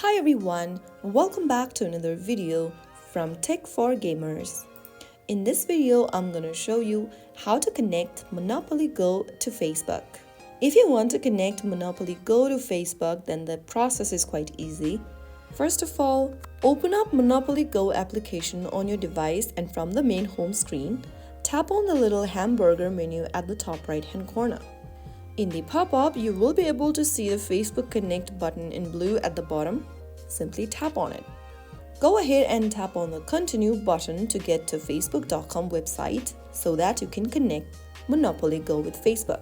Hi everyone, welcome back to another video from Tech for Gamers. In this video, I'm going to show you how to connect Monopoly Go to Facebook. If you want to connect Monopoly Go to Facebook, then the process is quite easy. First of all, open up Monopoly Go application on your device and from the main home screen, tap on the little hamburger menu at the top right hand corner. In the pop-up, you will be able to see the Facebook Connect button in blue at the bottom. Simply tap on it. Go ahead and tap on the Continue button to get to Facebook.com website so that you can connect Monopoly Go with Facebook.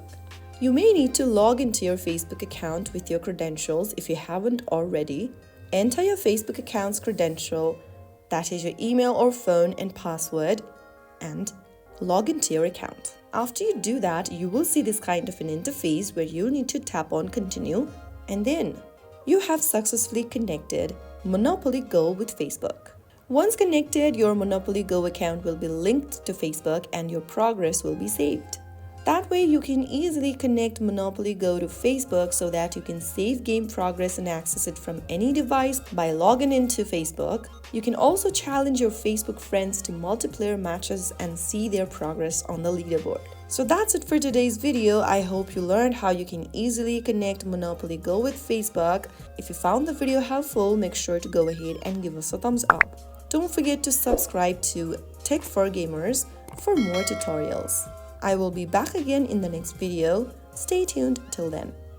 You may need to log into your Facebook account with your credentials if you haven't already. Enter your Facebook account's credential, that is your email or phone and password, and log into your account. After you do that, you will see this kind of an interface where you need to tap on Continue, and then you have successfully connected Monopoly Go with Facebook. Once connected, your Monopoly Go account will be linked to Facebook and your progress will be saved. That way, you can easily connect Monopoly Go to Facebook so that you can save game progress and access it from any device by logging into Facebook. You can also challenge your Facebook friends to multiplayer matches and see their progress on the leaderboard. So that's it for today's video. I hope you learned how you can easily connect Monopoly Go with Facebook. If you found the video helpful, make sure to go ahead and give us a thumbs up. Don't forget to subscribe to Tech for Gamers for more tutorials. I will be back again in the next video. Stay tuned till then.